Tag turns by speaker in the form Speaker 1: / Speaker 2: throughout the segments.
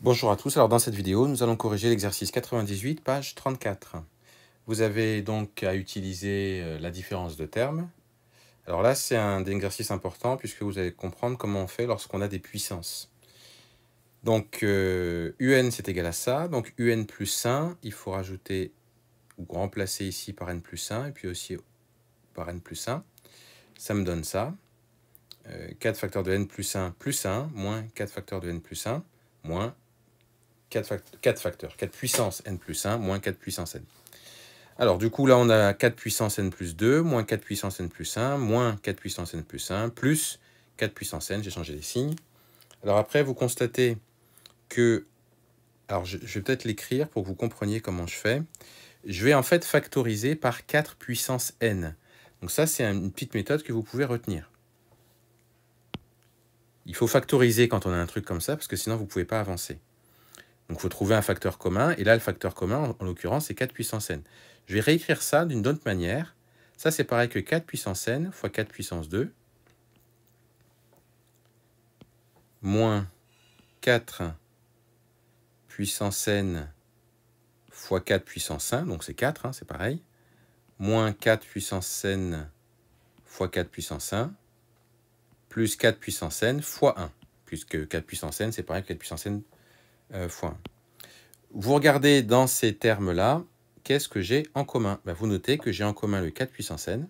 Speaker 1: Bonjour à tous, alors dans cette vidéo, nous allons corriger l'exercice 98, page 34. Vous avez donc à utiliser la différence de termes. Alors là, c'est un exercice important puisque vous allez comprendre comment on fait lorsqu'on a des puissances. Donc, un c'est égal à ça, donc un plus 1, il faut rajouter ou remplacer ici par n plus 1 et puis aussi par n plus 1. Ça me donne ça. 4 facteurs de n plus 1 moins 4 facteurs de n plus 1 moins 4 puissance n plus 1 moins 4 puissance n. Alors du coup là on a 4 puissance n plus 2 moins 4 puissance n plus 1 moins 4 puissance n plus 1 plus 4 puissance n, j'ai changé les signes. Alors après vous constatez que, alors je vais peut-être l'écrire pour que vous compreniez comment je fais. Je vais en fait factoriser par 4 puissance n. Donc ça c'est une petite méthode que vous pouvez retenir. Il faut factoriser quand on a un truc comme ça parce que sinon vous ne pouvez pas avancer. Donc, il faut trouver un facteur commun. Et là, le facteur commun, en l'occurrence, c'est 4 puissance n. Je vais réécrire ça d'une autre manière. Ça, c'est pareil que 4 puissance n fois 4 puissance 2 moins 4 puissance n fois 4 puissance 1. Donc, c'est 4, hein, c'est pareil. Moins 4 puissance n fois 4 puissance 1 plus 4 puissance n fois 1. Puisque 4 puissance n, c'est pareil que 4 puissance n fois 1. Vous regardez dans ces termes-là, qu'est-ce que j'ai en commun? Vous notez que j'ai en commun le 4 puissance n.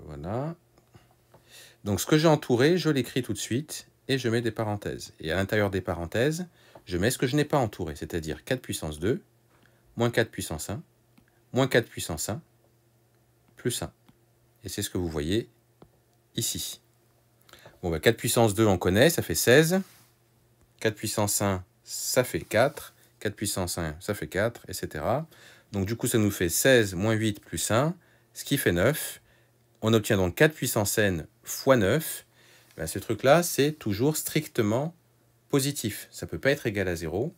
Speaker 1: Voilà. Donc ce que j'ai entouré, je l'écris tout de suite et je mets des parenthèses. Et à l'intérieur des parenthèses, je mets ce que je n'ai pas entouré, c'est-à-dire 4 puissance 2, moins 4 puissance 1, moins 4 puissance 1, plus 1. Et c'est ce que vous voyez ici. Bon, 4 puissance 2, on connaît, ça fait 16. 4 puissance 1, ça fait 4. 4 puissance 1, ça fait 4, etc. Donc du coup, ça nous fait 16 moins 8 plus 1, ce qui fait 9. On obtient donc 4 puissance n fois 9. Ce truc-là, c'est toujours strictement positif. Ça ne peut pas être égal à 0,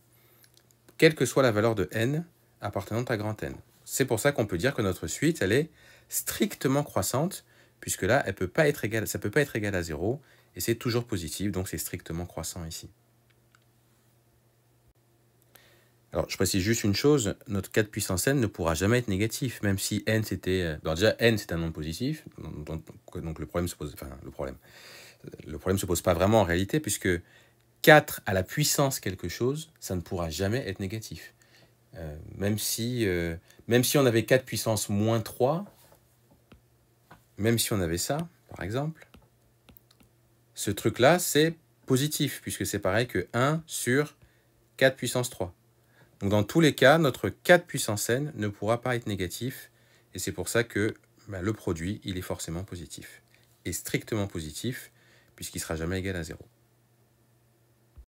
Speaker 1: quelle que soit la valeur de n appartenant à grand N. C'est pour ça qu'on peut dire que notre suite, elle est strictement croissante, puisque là, ça ne peut pas être égal à 0, et c'est toujours positif, donc c'est strictement croissant ici. Alors, je précise juste une chose, notre 4 puissance n ne pourra jamais être négatif, même si n c'était... Alors déjà, n c'est un nombre positif, donc le problème se pose... Enfin, le problème se pose pas vraiment en réalité, puisque 4 à la puissance quelque chose, ça ne pourra jamais être négatif. Même si on avait 4 puissance moins 3, même si on avait ça, par exemple, ce truc-là, c'est positif, puisque c'est pareil que 1 sur 4 puissance 3. Donc dans tous les cas, notre 4 puissance n ne pourra pas être négatif, et c'est pour ça que le produit, il est forcément positif, et strictement positif, puisqu'il ne sera jamais égal à 0.